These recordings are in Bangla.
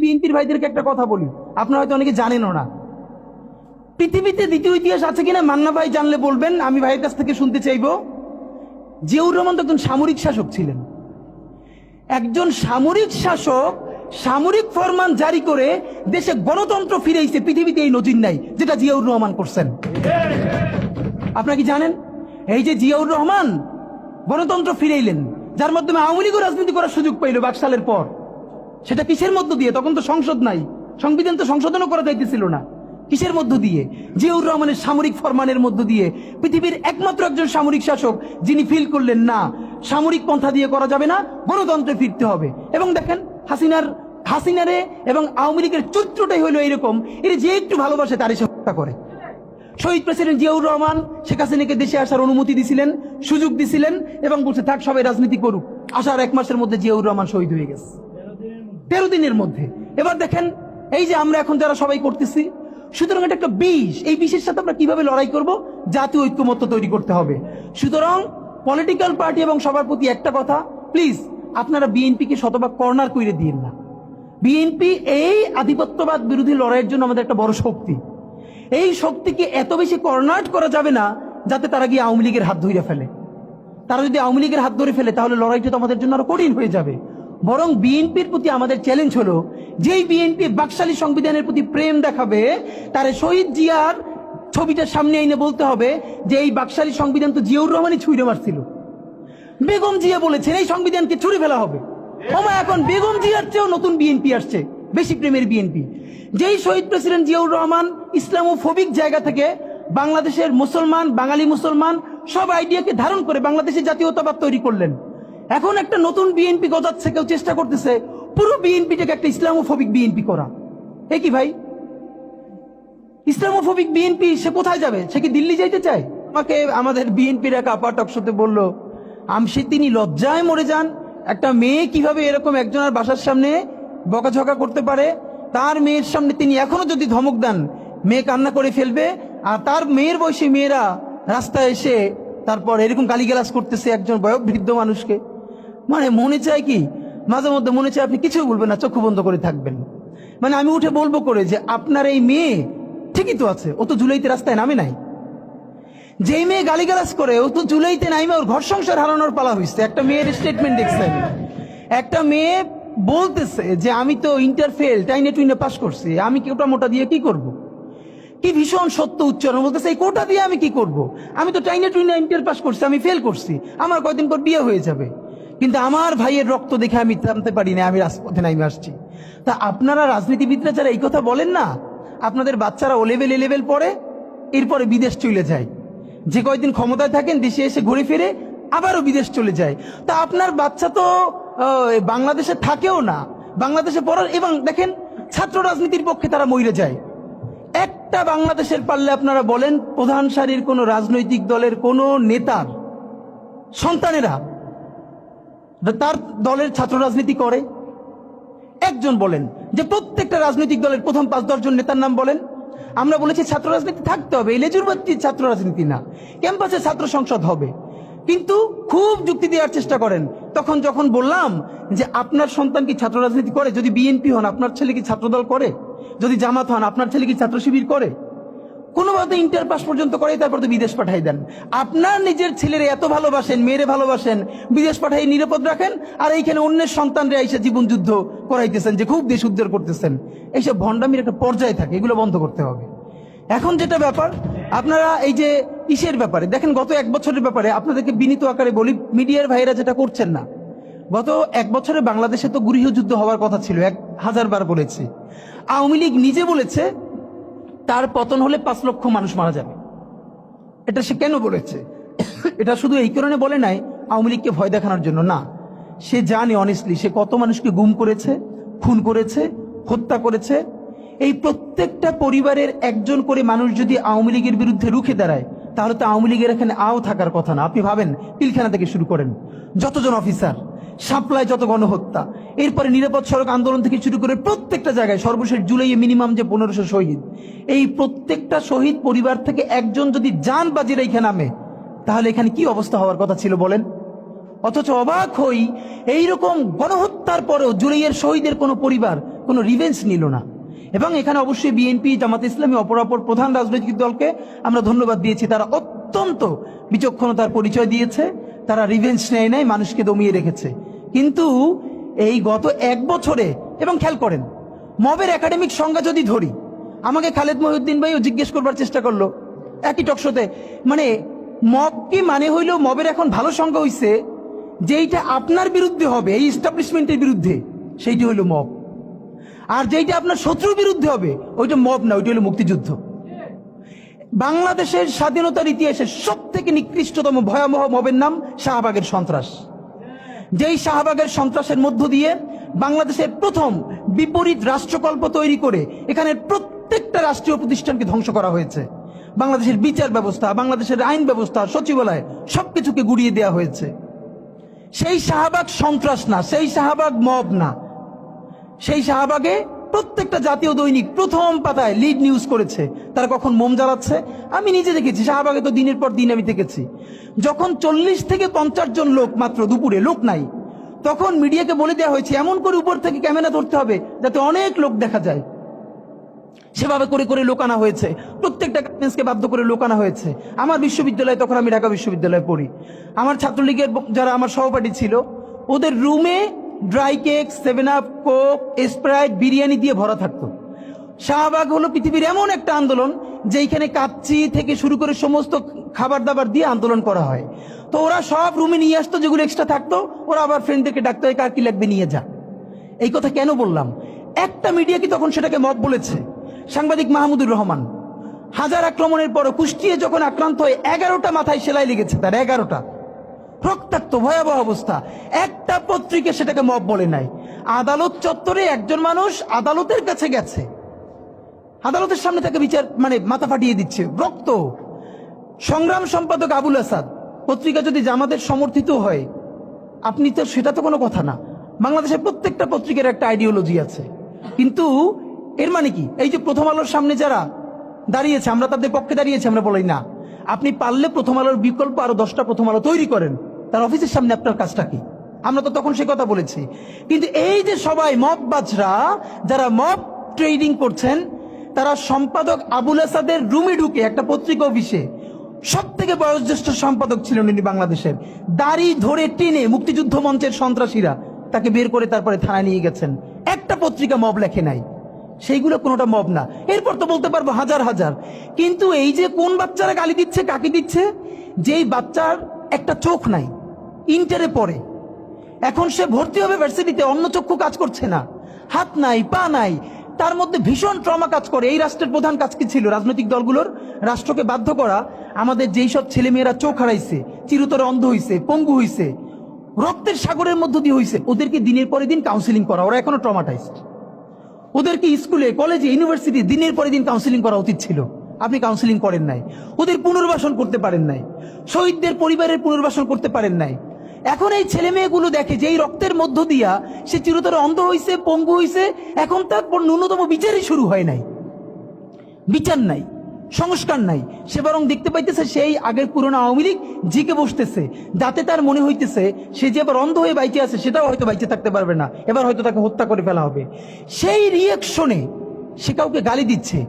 বিএনপির ভাইদেরকে একটা কথা বলি, আপনারা হয়তো অনেকে জানেনও না। পৃথিবীতে দ্বিতীয় ইতিহাস আছে কিনা মান্না ভাই জানলে বলবেন, আমি ভাইয়ের কাছ থেকে শুনতে চাইবো। জিয়াউর রহমান তো একজন সামরিক শাসক ছিলেন। একজন সামরিক শাসক সামরিক ফরমান জারি করে দেশে গণতন্ত্র ফিরেছে, পৃথিবীতে এই নজির নাই যেটা জিয়াউর রহমান করছেন। আপনারা কি জানেন এই যে জিয়াউর রহমান গণতন্ত্র ফিরাইলেন, যার মাধ্যমে আওয়ামী লীগও রাজনীতি করার সুযোগ পাইল বাকশালের পর, সেটা কিসের মধ্য দিয়ে? তখন তো সংসদ নাই, সংবিধান তো সংশোধনও করা যাইতেছিল না। কিসের মধ্য দিয়ে? জিয়াউর রহমানের সামরিক ফরমানের মধ্য দিয়ে। পৃথিবীর একমাত্র একজন সামরিক শাসক যিনি ফিল করলেন না সামরিক পন্থা দিয়ে করা যাবে না, গণতন্ত্রে ফিরতে হবে। এবং দেখেন হাসিনারে এবং আওয়ামী লীগের চরিত্রটাই হলো এইরকম, এর যে একটু ভালোবাসে তারই সে হত্যা করে। শহীদ প্রেসিডেন্ট জিয়াউর রহমান শেখ হাসিনাকে দেশে আসার অনুমতি দিছিলেন, সুযোগ দিছিলেন এবং বলছে থাক সবাই রাজনীতি করুক। আসার 1 মাসের মধ্যে জিয়াউর রহমান শহীদ হয়ে গেছে, 13 দিনের মধ্যে। এবার দেখেন এই যে আমরা এখন যারা সবাই করতেছি, সুতরাং এটা একটা বিষ। এই বিষের সাথে আমরা কিভাবে লড়াই করব? জাতীয় ঐক্যমত্য তৈরি করতে হবে। সুতরাং পলিটিক্যাল পার্টি এবং সবার প্রতি একটা কথা, প্লিজ আপনারা বিএনপিকে শতভাগ কর্নার করে দিন না। বিএনপি এই আধিপত্যবাদ বিরোধী লড়াইয়ের জন্য আমাদের একটা বড় শক্তি। এই শক্তিকে এত বেশি কর্নার করা যাবে না যাতে তারা গিয়ে আওয়ামী লীগের হাত ধরে ফেলে। তারা যদি আওয়ামী লীগের হাত ধরে ফেলে তাহলে লড়াইটা তো আমাদের জন্য আরো কঠিন হয়ে যাবে। বরং বিএনপির প্রতি আমাদের চ্যালেঞ্জ হলো, যেই বিএনপি বাকশালী সংবিধানের প্রতি প্রেম দেখাবে তার শহীদ জিয়ার ছবিটার সামনে এনে বলতে হবে যে এই বাকশালী সংবিধান তো জিয়াউর রহমানই ছুঁড়ে মারছিল। বেগম জিয়া বলেছেন এই সংবিধানকে ছুঁড়ে ফেলা হবে। ওমা এখন বেগম জিয়ার চেয়েও নতুন বিএনপি আসছে, বেশি প্রেমের বিএনপি। যেই শহীদ প্রেসিডেন্ট জিয়াউর রহমান ইসলামোফোবিক জায়গা থেকে বাংলাদেশের মুসলমান, বাঙালি মুসলমান সব আইডিয়াকে ধারণ করে বাংলাদেশের জাতীয়তাবাদ তৈরি করলেন। এখন একটা নতুন বিএনপি গজাচ্ছে, কেউ চেষ্টা করতেছে পুরো বিএনপিটাকে একটা ইসলামোফোবিক বিএনপি করা। এ কি ভাই? ইসলামোফোবিক বিএনপি সে কোথায় যাবে? সে কি দিল্লি যাইতে চায়? আমাকে আমাদের বিএনপির এক আপা টকশোতে বলল, আমসি তিনি লজ্জায় মরে যান, একটা মেয়ে কিভাবে এরকম একজনের বাসার সামনে বকাঝকা করতে পারে। তার মেয়ের সামনে তিনি এখনো যদি ধমক দেন মেয়ে কান্না করে ফেলবে, আর তার মেয়ের বয়সী মেয়েরা রাস্তায় এসে তারপর এরকম গালিগালাজ করতেছে একজন বয়োবৃদ্ধ মানুষকে। মানে মনে চায় কি, মাঝে মধ্যে মনে চায় আপনি কিছু বলবেন না, চক্ষু বন্ধ করে থাকবেন। মানে আমি উঠে বলবো করে যে আপনার এই মেয়ে ঠিকই তো আছে, ও তো জুলাইতে রাস্তায় নামে নাই। যেই মেয়ে গালিগালাজ করে ও তো জুলাইতে নামে ওর ঘর সংসার হারানোর পালা হয়েছে। একটা মেয়ের স্টেটমেন্ট দেখছেন, একটা মেয়ে বলতেছে যে আমি তো ইন্টার ফেল, টাইনে টুইনে পাস করছি, আমি কোটা মোটা দিয়ে কি করব। কি ভীষণ সত্য উচ্চারণ, বলতেছে এই কোটা দিয়ে আমি কি করব, আমি তো টাইনে টুইনে ইন্টার পাস করছি, আমি ফেল করছি, আমার কয়দিন পর বিয়ে হয়ে যাবে। কিন্তু আমার ভাইয়ের রক্ত দেখে আমি থামতে পারি না, আমি রাজপথে নামে আসছি। তা আপনারা রাজনীতিবিদরা যারা এই কথা বলেন না, আপনাদের বাচ্চারা ও লেভেল এ লেভেল পড়ে, এরপরে বিদেশ চলে যায়। যে কয়দিন ক্ষমতায় থাকেন দেশে এসে ঘুরে ফিরে আবারও বিদেশ চলে যায়। তা আপনার বাচ্চা তো বাংলাদেশে থাকেও না, বাংলাদেশে পড়ার, এবং দেখেন ছাত্র রাজনীতির পক্ষে তারা মরে যায়। একটা বাংলাদেশের পারলে আপনারা বলেন প্রধান সারির কোন রাজনৈতিক দলের কোন নেতার সন্তানেরা তার দলের ছাত্র রাজনীতি করে? একজন বলেন যে প্রত্যেকটা রাজনৈতিক দলের প্রথম 5-10 জন নেতার নাম বলেন। আমরা বলেছি ছাত্র রাজনীতি থাকতে হবে, লেজুরবাদী ছাত্র রাজনীতি না, ক্যাম্পাসে ছাত্র সংসদ হবে। কিন্তু খুব যুক্তি দেওয়ার চেষ্টা করেন। তখন যখন বললাম যে আপনার সন্তান কি ছাত্র রাজনীতি করে, যদি বিএনপি হন আপনার ছেলে কি ছাত্রদল করে, যদি জামাত হন আপনার ছেলে কি ছাত্র শিবির করে, কোনোভাবে ইন্টার পাস পর্যন্ত করে, তারপর তো বিদেশ পাঠাই দেন। আপনার নিজের ছেলেরে এত ভালোবাসেন, মেয়েরে ভালোবাসেন, বিদেশ পাঠাই নিরাপদ রাখেন, আর এইখানে অন্যের সন্তানরা এসে জীবন যুদ্ধ করাইতেছেন যে খুব দেশ উদ্ধার করতেছেন। এইসব ভণ্ডামির একটা পর্যায়ে থাকে, এগুলো বন্ধ করতে হবে। এখন যেটা ব্যাপার, আপনারা এই যে ইসের ব্যাপারে দেখেন, গত 1 বছরের ব্যাপারে আপনাদেরকে বিনীত আকারে বলি, মিডিয়ার ভাইরা যেটা করছেন না, গত 1 বছরে বাংলাদেশে তো গৃহযুদ্ধ হওয়ার কথা ছিল, 1000 বার বলেছি। আওয়ামী লীগ নিজে বলেছে তার পতন হলে 5 লক্ষ মানুষ মারা যাবে। এটা সে কেন বলেছে? এটা শুধু এই কারণে বলে নাই আওয়ামী লীগকে ভয় দেখানোর জন্য না, সে জানে অনেস্টলি সে কত মানুষকে গুম করেছে, খুন করেছে, হত্যা করেছে। এই প্রত্যেকটা পরিবারের একজন করে মানুষ যদি আওয়ামী লীগের বিরুদ্ধে রুখে দাঁড়ায়, তাহলে তো আওয়ামী লীগের এখানে আও থাকার কথা না। আপনি ভাবেন পিলখানা থেকে শুরু করেন, যতজন অফিসার, সাপ্লাই, যত গণহত্যা, এরপরে নিরাপদ সড়ক আন্দোলন থেকে শুরু করে প্রত্যেকটা জায়গায়, সর্বশেষ জুলাইয়ে মিনিমাম যে 1500 শহীদ, এই প্রত্যেকটা শহীদ পরিবার থেকে একজন যদি জান বাজি রেখে নামে, তাহলে এখানে কি অবস্থা হওয়ার কথা ছিল বলেন। অথচ অবাক হই, এইরকম গণহত্যার পরেও জুলাইয়ের শহীদের কোনো পরিবার কোনো রিভেঞ্জ নিল না। এবং এখানে অবশ্যই বিএনপি, জামাত ইসলামী, অপরাপর প্রধান রাজনৈতিক দলকে আমরা ধন্যবাদ দিয়েছি। তারা অত্যন্ত বিচক্ষণতার পরিচয় দিয়েছে, তারা রিভেঞ্জ নেয় নাই, মানুষকে দমিয়ে রেখেছে। কিন্তু এই গত 1 বছরে, এবং খেয়াল করেন মবের একাডেমিক সংজ্ঞা যদি ধরি, আমাকে খালেদ মহিউদ্দিন ভাইও জিজ্ঞেস করবার চেষ্টা করলো একই টকশোতে, মানে মব কি মানে হইল, মবের এখন ভালো সংজ্ঞা হইছে যেইটা আপনার বিরুদ্ধে হবে, এই এস্টাবলিশমেন্টের বিরুদ্ধে, সেইটি হইল মব। আর যেইটা আপনার শত্রুর বিরুদ্ধে হবে ওইটা মব না, ওইটা হলো মুক্তিযুদ্ধ। বাংলাদেশের স্বাধীনতার ইতিহাসে সব থেকে নিকৃষ্টতম ভয়াবহ মবের নাম শাহবাগের সন্ত্রাস। যেই শাহবাগের সন্ত্রাসের মধ্য দিয়ে বাংলাদেশের প্রথম বিপরীত রাষ্ট্রকল্প তৈরি করে এখানের প্রত্যেকটা রাষ্ট্রীয় প্রতিষ্ঠানকে ধ্বংস করা হয়েছে। বাংলাদেশের বিচার ব্যবস্থা, বাংলাদেশের আইন ব্যবস্থা, সচিবালয় সবকিছুকে গুড়িয়ে দেওয়া হয়েছে। সেই শাহবাগ সন্ত্রাস না, সেই শাহবাগ মব না। সেই শাহবাগে প্রত্যেকটা জাতীয় দৈনিক প্রথম পাতায় লিড নিউজ করেছে তারা কখন মোম জ্বালাচ্ছে। আমি নিজে দেখেছি, শাহবাগে তো দিনের পর দিন আমি দেখেছি। যখন 40 থেকে 50 জন লোক মাত্র, দুপুরে লোক নাই, তখন মিডিয়াকে বলে দেওয়া হয়েছে এমন করে উপর থেকে ক্যামেরা ধরতে হবে যাতে অনেক লোক দেখা যায়। সেভাবে করে করে লোক আনা হয়েছে, প্রত্যেকটা গার্মেন্টসকে বাধ্য করে লোক আনা হয়েছে। আমার বিশ্ববিদ্যালয়ে, তখন আমি ঢাকা বিশ্ববিদ্যালয়ে পড়ি, আমার ছাত্রলীগের যারা আমার সহপাঠী ছিল, ওদের রুমে dry cake, 7 up, Coke, Sprite, biryani দিয়ে ভরা থাকতো। শাহবাগ হলো পৃথিবীর এমন একটা আন্দোলন যেখানে কাচ্চি থেকে শুরু করে সমস্ত খাবার দাবার দিয়ে আন্দোলন করা হয়। তো ওরা সব রুমে নিয়ে আসতো, যেগুলো এক্সট্রা থাকতো ওরা আবার ফ্রেন্ডদেরকে ডাকতো, কার কি লাগবে নিয়ে যা। এই কথা কেন বললাম? একটা মিডিয়া কি তখন সেটাকে মব বলেছে? সাংবাদিক মাহমুদুর রহমান হাজার আক্রমণের পর কুষ্টিয়ে যখন আক্রান্ত হয়ে 11টা মাথায় সেলাই লেগেছে, তার 11টা রক্তাক্ত ভয়াবহ অবস্থা, একটা পত্রিকা সেটাকে মব বলে নাই। আদালত চত্বরে একজন মানুষ আদালতের কাছে গেছে, আদালতের সামনে তাকে বিচার মানে মাথা ফাটিয়ে দিচ্ছে, রক্ত। সংগ্রাম সম্পাদক আবুল আসাদ, পত্রিকা যদি জামাতের সমর্থিত হয়, আপনি তো, সেটা তো কোনো কথা না। বাংলাদেশের প্রত্যেকটা পত্রিকার একটা আইডিওলজি আছে। কিন্তু এর মানে কি, এই যে প্রথম আলোর সামনে যারা দাঁড়িয়েছে, আমরা তাদের পক্ষে দাঁড়িয়েছি, আমরা বলি না। আপনি পারলে প্রথম আলোর বিকল্প আরো 10টা প্রথম আলো তৈরি করেন, তার অফিসের সামনে আপনার কাজটা কি? আমরা তো তখন সে কথা বলেছি। কিন্তু এই যে সবাই মব বাজরা, যারা মব ট্রেডিং করছেন, তারা সম্পাদক আবুল আসাদের রুমে ঢুকে, একটা পত্রিকা অফিসে সব থেকে বয়োজ্যেষ্ঠ সম্পাদক ছিলেন উনি বাংলাদেশের, দাড়ি ধরে টেনে মুক্তিযুদ্ধ মঞ্চের সন্ত্রাসীরা তাকে বের করে তারপরে থানায় নিয়ে গেছেন। একটা পত্রিকা মব লেখে নাই, সেইগুলো কোনোটা মব না। এরপর তো বলতে পারবো হাজার হাজার। কিন্তু এই যে কোন বাচ্চারা গালি দিচ্ছে, কাকে দিচ্ছে? যেই বাচ্চার একটা চোখ নাই, ইন্টারে পড়ে, এখন সে ভর্তি হবে ভার্সিটিতে, অন্য চক্ষু কাজ করছে না, হাত নাই, পা নাই, তার মধ্যে ভীষণ ট্রমা কাজ করে। এই রাষ্ট্রের প্রধান কাজ কি ছিল? রাজনৈতিক দলগুলোর রাষ্ট্রকে বাধ্য করা, আমাদের যেই সব ছেলেমেয়েরা চোখ হারাইছে, চিরতরে অন্ধ হইছে, পঙ্গু হইছে, রক্তের সাগরের মধ্য দিয়ে হইছে, ওদেরকে দিনের পরে দিন কাউন্সিলিং করা। ওরা এখনো ট্রমাটাইজড। ওদেরকে স্কুলে, কলেজে, ইউনিভার্সিটি দিনের পরে দিন কাউন্সিলিং করা উচিত ছিল। আপনি কাউন্সিলিং করেন নাই, ওদের পুনর্বাসন করতে পারেন নাই, শহীদদের পরিবারের পুনর্বাসন করতে পারেন নাই। এখন এই ছেলে মেয়েগুলো দেখে যে এই রক্তের মধ্য দিয়া সে চিরতরে অন্ধ হইছে, পঙ্গু হইছে, এখন তার ন্যূনতম বিচারই শুরু হয় নাই। বিচার নাই, সংস্কার নাই, সে বরং দেখতে পাইতেছে সেই আগের পুরনো আওয়ামী লীগ জিকে বসতেছে, যাতে তার মনে হইতেছে সে যে আবার অন্ধ হয়ে বাইচে আছে, সেটাও হয়তো বাইচে থাকতে পারবে না, এবার হয়তো তাকে হত্যা করে ফেলা হবে। সেই রিয়েকশনে সে কাউকে গালি দিচ্ছে।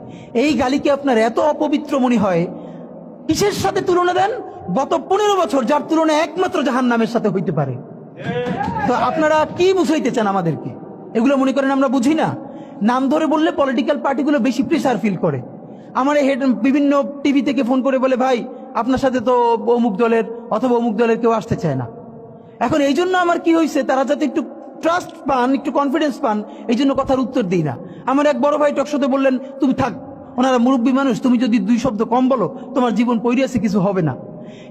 এই গালিকে আপনার এত অপবিত্র মনে হয়, কিসের সাথে তুলনা দেন? গত 15 বছর যার তুলনা একমাত্র জাহান্নামের সাথে হইতে পারে। তো আপনারা কি বুঝাইতে চান আমাদেরকে? এগুলো মনে করেন আমরা বুঝি না? নাম ধরে বললে পলিটিক্যাল পার্টিগুলো বেশি প্রেসার ফিল করে। আমার হেড বিভিন্ন টিভি থেকে ফোন করে বলে, ভাই আপনার সাথে তো অমুক দলের অথবা অমুক দলের কেউ আসতে চায় না। এখন এই জন্য আমার কি হয়েছে, তারা যাতে একটু ট্রাস্ট পান, একটু কনফিডেন্স পান, এই জন্য কথার উত্তর দিই না। আমার এক বড় ভাই টকশোতে বললেন, তুমি থাক, ওনারা মুরব্বী মানুষ, তুমি যদি 2 শব্দ কম বলো তোমার জীবন পইরিয়াছে, কিছু হবে না।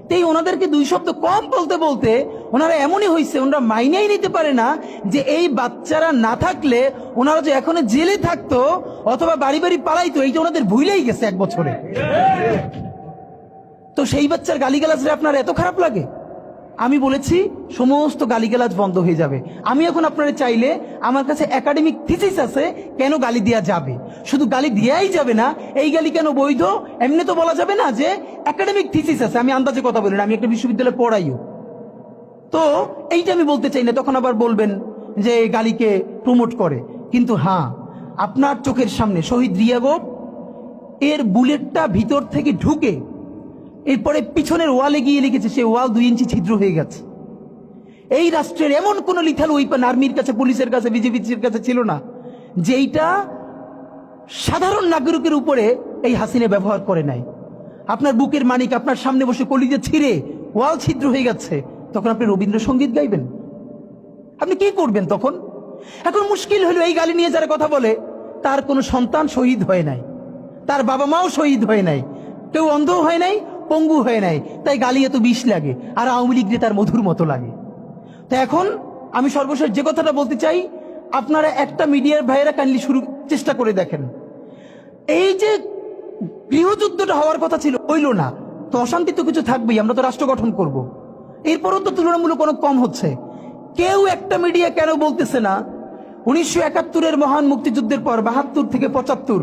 তাই ওনাদেরকে 2 শব্দ কম বলতে বলতে ওনারা এমনই হয়েছে, ওনারা মাইনেই নিতে পারে না যে এই বাচ্চারা না থাকলে ওনারা যে এখনো জেলে থাকতো অথবা বাড়ি বাড়ি পালাইতো, এইটা ওনাদের ভুলেই গেছে 1 বছরে। তো সেই বাচ্চার গালিগালাজরে আপনার এত খারাপ লাগে? আমি বলেছি সমস্ত গালিগালাজ বন্ধ হয়ে যাবে। আমি এখন আপনারা চাইলে, আমার কাছে একাডেমিক থিসিস আছে কেন গালি দেওয়া যাবে। শুধু গালি দেওয়াই যাবে না, এই গালি কেন বৈধ এমনি তো বলা যাবে না, যে একাডেমিক থিসিস আছে। আমি আন্দাজে কথা বলি না, আমি একটা বিশ্ববিদ্যালয়ে পড়াইও, তো এইটা আমি বলতে চাই না। তখন আবার বলবেন যে গালিকে প্রমোট করে। কিন্তু হ্যাঁ, আপনার চোখের সামনে শহীদ রিয়াগো এর বুলেটটা ভিতর থেকে ঢুকে এরপরে পিছনের ওয়ালে গিয়ে লিখেছে, সে ওয়াল 2 ইঞ্চি ছিদ্র হয়ে গেছে। এই রাষ্ট্রের এমন কোন লিথাল ওয়েপন আর্মির কাছে, পুলিশের কাছে, বিজেপির কাছে ছিল না যেইটা সাধারণ নাগরিকের উপরে এই হাসিনা ব্যবহার করে নাই। আপনার বুকের মানিক আপনার সামনে বসে কলিজা ছিঁড়ে ওয়াল ছিদ্র হয়ে যাচ্ছে, তখন আপনি রবীন্দ্রসঙ্গীত গাইবেন? আপনি কি করবেন তখন? এখন মুশকিল হলো, এই গালি নিয়ে যারা কথা বলে তার কোনো সন্তান শহীদ হয় নাই, তার বাবা মাও শহীদ হয় নাই, কেউ অন্ধ হয় নাই, পঙ্গু হয় নাই, তাই গালি এত বিষ লাগে, আর আওয়ামী লীগ তার মধুর মতো লাগে। তো এখন আমি সর্বশেষ যে কথাটা বলতে চাই, আপনারা একটা মিডিয়ার ভাইয়েরা কাইন্ডলি চেষ্টা করে দেখেন, এই যে গৃহযুদ্ধটা হওয়ার কথা ছিল হইল না, তো অশান্তি তো কিছু থাকবেই, আমরা তো রাষ্ট্র গঠন করব, এরপরও তো তুলনামূলক অনেক কম হচ্ছে। কেউ একটা মিডিয়া কেন বলতেছে না 1971-এর মহান মুক্তিযুদ্ধের পর 72 থেকে 75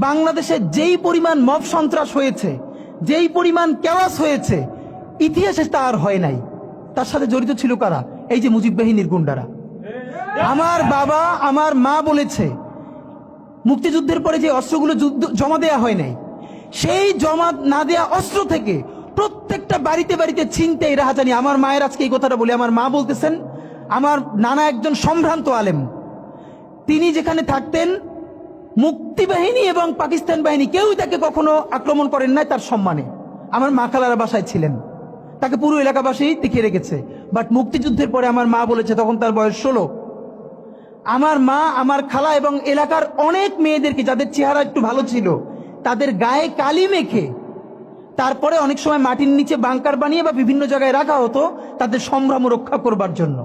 বাংলাদেশে যেই পরিমাণ মব সন্ত্রাস হয়েছে, যেই পরিমাণ কেওয়াস হয়েছে, ইতিহাসে তা আর হয় নাই। তার সাথে জড়িত ছিল কারা? এই যে মুজিব বাহিনীর গুন্ডারা। আমার বাবা আমার মা বলেছে মুক্তিযুদ্ধের পরে যে অস্ত্রগুলো জমা দেয়া হয় নাই, সেই জমা না দেয়া অস্ত্র থেকে প্রত্যেকটা বাড়িতে বাড়িতে ছিনতাই, রাহাজানি। আমার মায়ের আজকে এই কথাটা বলে, আমার মা বলতেছেন আমার নানা একজন সম্ভ্রান্ত আলেম, তিনি যেখানে থাকতেন মুক্তি বাহিনী এবং পাকিস্তান বাহিনী কেউই তাকে কখনো আক্রমণ করেন নাই তার সম্মানে। আমার মা খালারা বাসায় ছিলেন, তাকে পুরো এলাকাবাসী টিকে রেখেছে। বাট মুক্তিযুদ্ধের পরে আমার মা বলেছে, তখন তার বয়স 16, আমার মা আমার খালা এবং এলাকার অনেক মেয়েদেরকে, যাদের চেহারা একটু ভালো ছিল, তাদের গায়ে কালি মেখে তারপরে অনেক সময় মাটির নিচে বাংকার বানিয়ে বা বিভিন্ন জায়গায় রাখা হতো তাদের সম্ভ্রম রক্ষা করবার জন্য।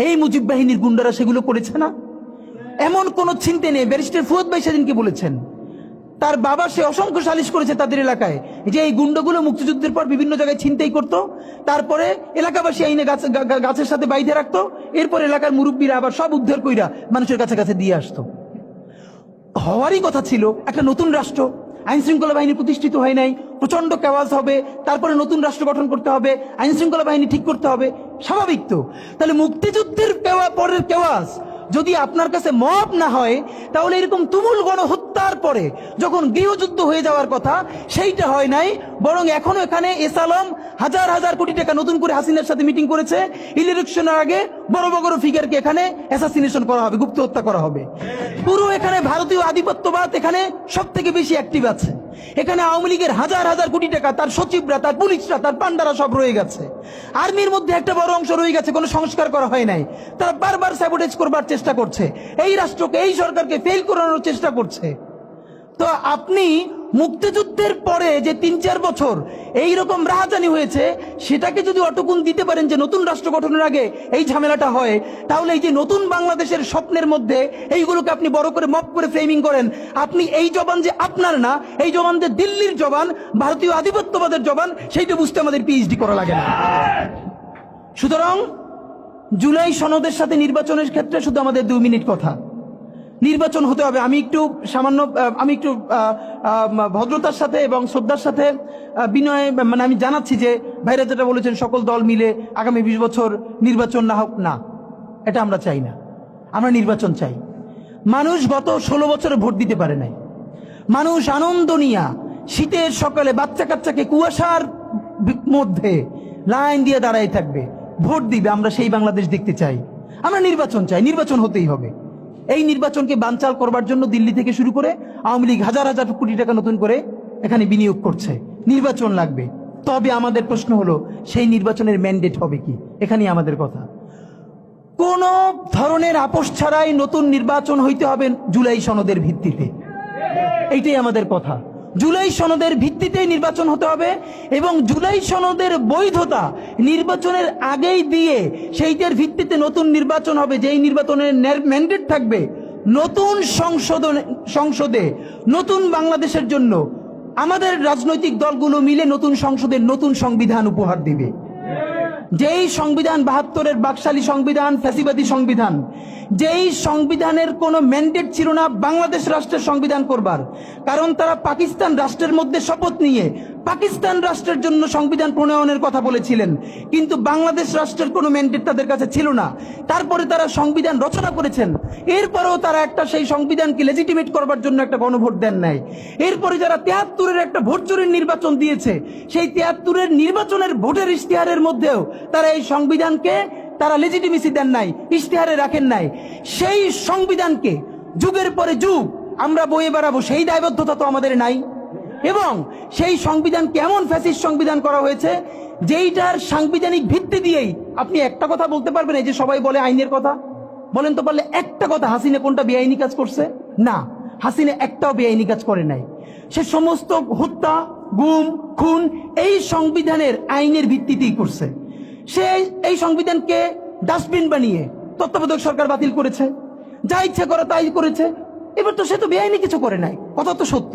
এই মুজিব বাহিনীর গুন্ডারা সেগুলো করেছে না? এমন কোন চিন্তা নেই। ব্যারিস্টার ফুয়াদ ভাই সেদিনকে বলেছেন, তার বাবা সে অসংখ্য সালিশ করেছে তাদের এলাকায়, যে এই গুন্ডাগুলো মুক্তিযুদ্ধের পর বিভিন্ন জায়গায় ছিনতাই করতো, তারপরে এলাকাবাসী আইনে গাছের সাথে বাইধে রাখতো, এরপর এলাকার মুরব্বীরা আবার সব উদ্ধার কইরা মানুষের কাছে কাছে দিয়ে আসতো। হওয়ারই কথা ছিল একটা নতুন রাষ্ট্র, আইন শৃঙ্খলা বাহিনী প্রতিষ্ঠিত হয় নাই, প্রচন্ড কেওয়াজ হবে, তারপরে নতুন রাষ্ট্র গঠন করতে হবে, আইন শৃঙ্খলা বাহিনী ঠিক করতে হবে, স্বাভাবিক তো। তাহলে মুক্তিযুদ্ধের পরের কেওয়াজ যদি আপনার কাছে মব না হয়, তাহলে এরকম তুমুল গণহত্যার পরে যখন গৃহযুদ্ধ হয়ে যাওয়ার কথা সেইটা হয় নাই, বরং এখনো এখানে এস আলম হাজার হাজার কোটি টাকা নতুন করে হাসিনার সাথে মিটিং করেছে, ইলেকশনের আগে বড় বড় ফিগারকে এখানে অ্যাসাসিনেশন করা হবে, গুপ্ত হত্যা করা হবে। পুরো এখানে ভারতীয় আধিপত্যবাদ এখানে সব থেকে বেশি অ্যাক্টিভ আছে। এখানে আওয়ামী লীগের হাজার হাজার কোটি টাকা, তার সচিবরা, তার পুলিশরা, তার পান্ডারা সব রয়ে গেছে। আর্মির মধ্যে একটা বড় অংশ রয়ে গেছে, কোনো সংস্কার করা হয় নাই, তারা বারবার স্যাবোটেজ করবার চেষ্টা করছে, এই রাষ্ট্রকে এই সরকারকে ফেল করানোর চেষ্টা করছে। তো আপনি মুক্তিযুদ্ধের পরে যে 3-4 বছর এইরকম রাহাজানি হয়েছে, সেটাকে যদি অটকুন দিতে পারেন যে নতুন রাষ্ট্র গঠনের আগে এই ঝামেলাটা হয়, তাহলে এই যে নতুন বাংলাদেশের স্বপ্নের মধ্যে এইগুলোকে আপনি বড় করে মপ করে ফ্রেমিং করেন, আপনি এই জবান যে আপনার না, এই জবান যে দিল্লির জবান, ভারতীয় আধিপত্যবাদের জবান, সেইটা বুঝতে আমাদের পিএইচডি করা লাগে না। সুতরাং জুলাই সনদের সাথে নির্বাচনের ক্ষেত্রে শুধু আমাদের 2 মিনিট কথা। নির্বাচন হতে হবে। আমি একটু ভদ্রতার সাথে এবং শ্রদ্ধার সাথে বিনয় আমি জানাচ্ছি যে ভাইরা যেটা বলেছেন সকল দল মিলে আগামী 20 বছর নির্বাচন না হোক, না, এটা আমরা চাই না। আমরা নির্বাচন চাই। মানুষ গত 16 বছরে ভোট দিতে পারে নাই। মানুষ আনন্দ নিয়া শীতের সকালে বাচ্চা কাচ্চাকে কুয়াশার মধ্যে লাইন দিয়ে দাঁড়াই থাকবে, ভোট দিবে। আমরা সেই বাংলাদেশ দেখতে চাই। আমরা নির্বাচন চাই, নির্বাচন হতেই হবে। এই নির্বাচনকে বানচাল করবার জন্য দিল্লি থেকে শুরু করে আওয়ামী লীগ হাজার হাজার কোটি টাকা নতুন করে এখানে বিনিয়োগ করছে। নির্বাচন লাগবে। তবে আমাদের প্রশ্ন হলো সেই নির্বাচনের ম্যান্ডেট হবে কি? এখানেই আমাদের কথা। কোন ধরনের আপোষ ছাড়াই নতুন নির্বাচন হইতে হবে জুলাই সনদের ভিত্তিতে, এইটাই আমাদের কথা। জুলাই সনদের ভিত্তিতে নির্বাচন হতে হবে এবং জুলাই সনদের বৈধতা নির্বাচনের আগেই দিয়ে সেইটার ভিত্তিতে নতুন নির্বাচন হবে, যেই নির্বাচনের ম্যান্ডেট থাকবে নতুন সংসদে নতুন বাংলাদেশের জন্য আমাদের রাজনৈতিক দলগুলো মিলে নতুন সংসদের নতুন সংবিধান উপহার দিবে। যেই সংবিধান 72-এর বাকশালী সংবিধান, ফ্যাসিবাদী সংবিধান, যেই সংবিধানের কোনো ম্যান্ডেট ছিল না বাংলাদেশ রাষ্ট্রের সংবিধান করবার, কারণ তারা পাকিস্তান রাষ্ট্রের মধ্যে শপথ নিয়ে পাকিস্তান রাষ্ট্রের জন্য সংবিধান প্রণয়নের কথা বলেছিলেন, কিন্তু বাংলাদেশ রাষ্ট্রের কোনো ম্যান্ডেট তাদের কাছে ছিল না। তারপরে তারা সংবিধান রচনা করেছেন, এরপরেও তারা একটা সেই সংবিধানকে লেজিটিমেট করবার জন্য একটা গণভোট দেন নাই। এরপরে যারা 73-এর একটা ভোট চুরির নির্বাচন দিয়েছে, সেই 73-এর নির্বাচনের ভোটের ইশতেহারের মধ্যেও তারা এই সংবিধানকে তারা লেজিটিমেসি দেন নাই, ইশতেহারে রাখেন নাই। সেই সংবিধানকে যুগের পরে যুগ আমরা বয়ে বেড়াবো, সেই দায়বদ্ধতা তো আমাদের নাই। এবং সেই সংবিধান কেমন ফ্যাসিস্ট সংবিধান করা হয়েছে, যেইটার সাংবিধানিক ভিত্তি দিয়েই আপনি একটা কথা বলতে পারবেন, এই যে সবাই বলে আইনের কথা, বলেন তো পারলে একটা কথা, হাসিনা কোনটা বেআইনি কাজ করছে? না, হাসিনা একটাও বেআইনি কাজ করে নাই। সে সমস্ত হত্যা, গুম, খুন এই সংবিধানের আইনের ভিত্তিতেই করছে। সে এই সংবিধানকে ডাস্টবিন বানিয়ে তত্ত্বাবধায়ক সরকার বাতিল করেছে, যা ইচ্ছা করে তাই করেছে। এবার তো সে তো বেআইনি কিছু করে নাই, কথা তো সত্য।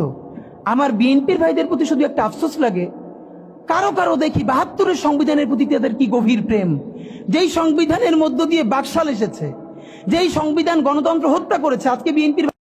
আমার বিএনপির ভাইদের প্রতি শুধু একটা আফসোস লাগে, কারো কারো দেখি 72-এর সংবিধানের প্রতি তাদের কি গভীর প্রেম, যেই সংবিধানের মধ্য দিয়ে বাকশাল এসেছে, যেই সংবিধান গণতন্ত্র হত্যা করেছে। আজকে বিএনপির